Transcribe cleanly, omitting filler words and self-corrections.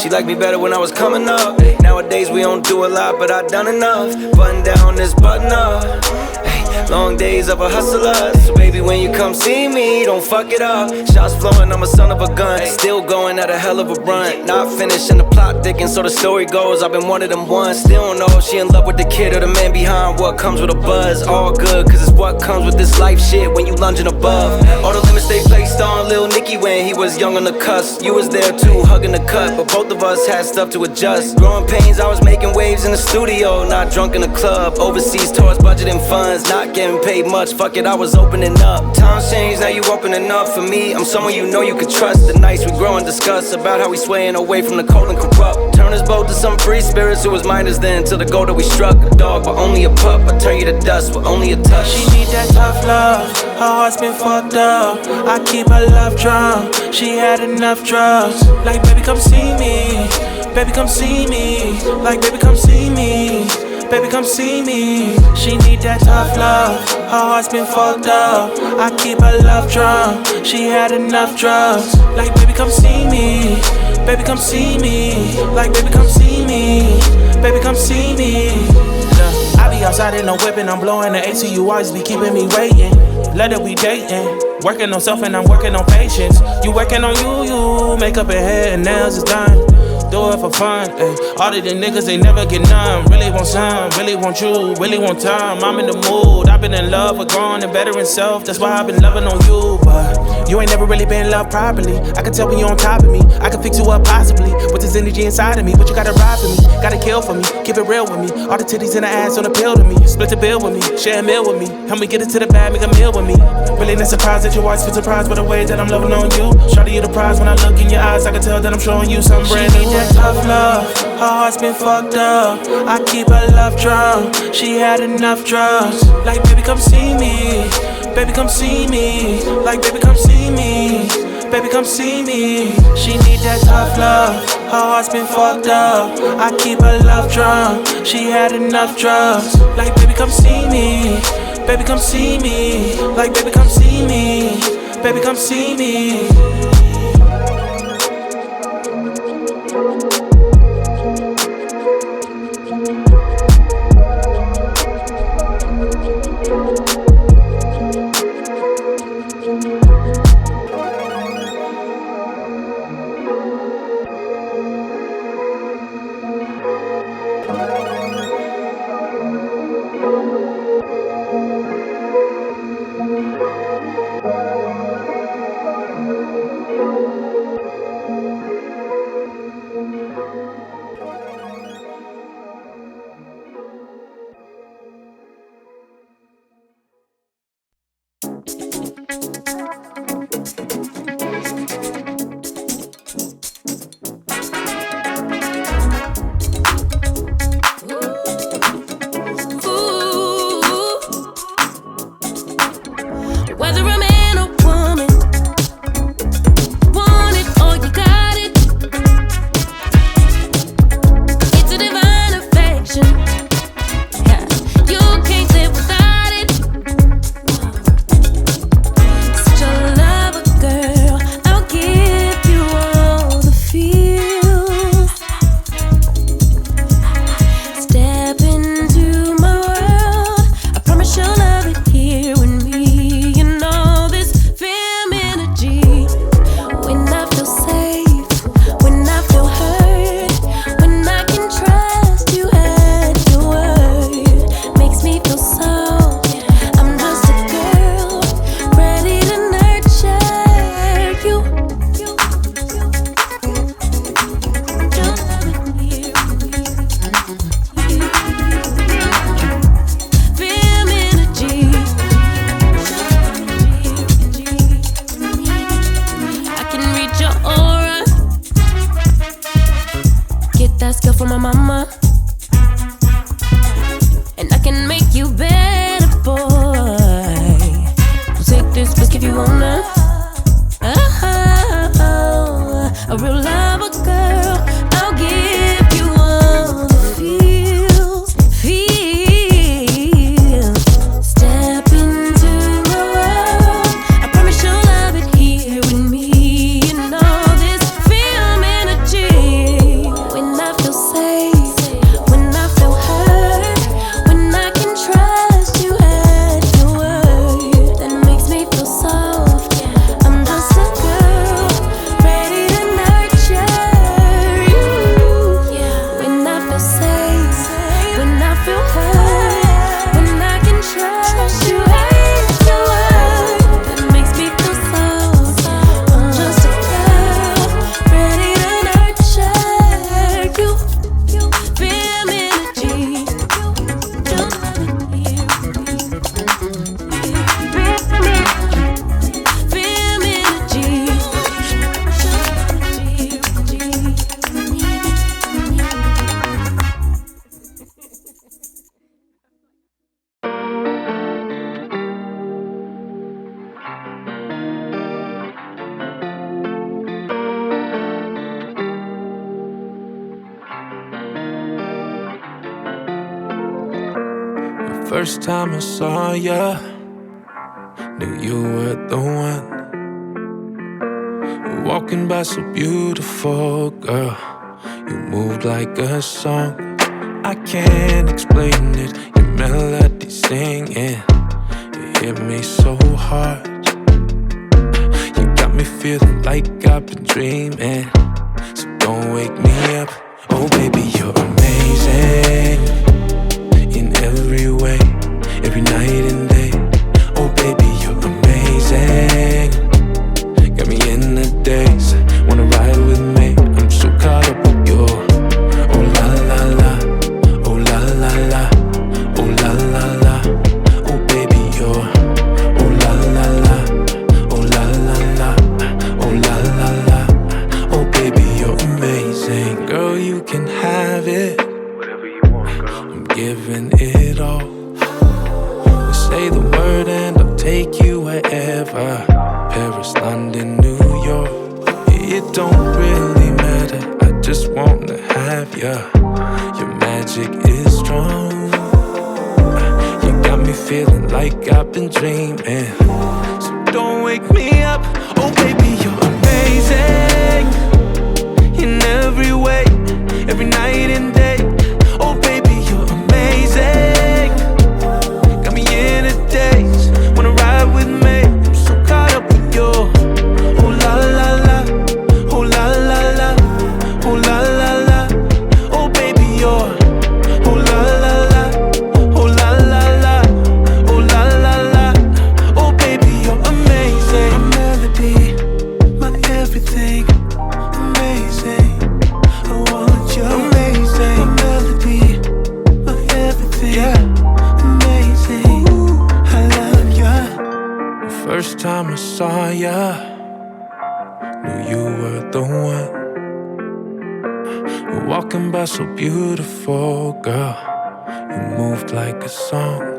She liked me better when I was coming up. Nowadays we don't do a lot, but I done enough. Button down this button up. Long days of a hustler. So baby, when you come see me, don't fuck it up. Shots flowing, I'm a son of a gun. Still going at a hell of a run. Not finished and the plot thickens, so the story goes. I've been one of them ones. Still don't know if she in love with the kid or the man behind what comes with a buzz. All good, cause it's what comes with this life shit when you lunging above. All the limits they placed on Lil Nicky when he was young on the cusp. You was there too, hugging the cut, but both of us had stuff to adjust. Growing pains, I was making waves in the studio, not drunk in the club. Overseas tours, budgeting funds, not getting paid much, fuck it, I was opening up. Times changed, now you opening up for me. I'm someone you know you could trust. The nights we grow and discuss about how we swaying away from the cold and corrupt. Turn us both to some free spirits who was minors then, till the goal that we struck. A dog, but only a pup. I turn you to dust with only a touch. She need that tough love, her heart's been fucked up. I keep her love drunk, she had enough drugs. Like baby come see me, baby come see me. Like baby come see me, baby come see me. She need that tough love, her heart's been fucked up. I keep her love drunk, she had enough drugs. Like baby come see me, baby come see me. Like baby come see me, baby come see me. I be outside in the whip and I'm blowing the AC. You always be keeping me waiting. Let it be dating. Working on self and I'm working on patience. You working on you. Makeup and hair and nails is done. Do it for fun, ayy. All of the niggas, they never get none. Really want some, really want you, really want time. I'm in the mood, I've been in love with growing and bettering self. That's why I've been loving on you, but you ain't never really been loved properly. I can tell when you're on top of me, I can fix you up possibly. With this energy inside of me, but you gotta ride for me, gotta kill for me, keep it real with me. All the titties and the ass on the pill to me. Split the bill with me, share a meal with me. Help me get it to the bag, make a meal with me. Really not surprised that your wife's feel surprised by the way that I'm loving on you. Shawty, you the prize when I look in your eyes, I can tell that I'm showing you something brand new. That tough love, her heart's been fucked up. I keep her love drunk, she had enough drugs. Like baby come see me, baby come see me. Like baby come see me, baby come see me. She need that tough love, her heart's been fucked up. I keep her love drunk, she had enough drugs. Like baby come see me, baby come see me. Like baby come see me, baby come see me. First time I saw ya, knew you were the one. Walking by so beautiful, girl. You moved like a song. I can't explain it. Your melody singing, it hit me so hard. You got me feeling like I've been dreaming. So don't wake me up. Oh baby, you're amazing in every way, every night and day. Oh baby, you're amazing. Got me in the daze, wanna ride with me. I'm so caught up with you. Oh la la la, oh la la la, oh la la la. Oh baby, you're oh la la la, oh la la la, oh la la la. Oh baby, you're amazing. Girl, you can have it, Whatever you want, girl. I'm giving it all. Say the word and I'll take you wherever. Paris, London, New York. It don't really matter, I just wanna have ya. Your magic is strong. You got me feeling like I've been dreaming. So don't wake me up. Oh baby, you're amazing in every way, every night and day. Oh baby, you're amazing. Got me in a daze, wanna ride with me. I'm so caught up with you. Oh la la la, oh la la la, oh la la la. Oh baby, you're oh la la la, oh la la la, oh la la la. Oh baby, you're amazing. My melody, my everything, amazing. I want you, amazing. My melody, my everything, yeah. Amazing, I love ya. The first time I saw ya, knew you were the one. You're walking by so beautiful, girl. You moved like a song.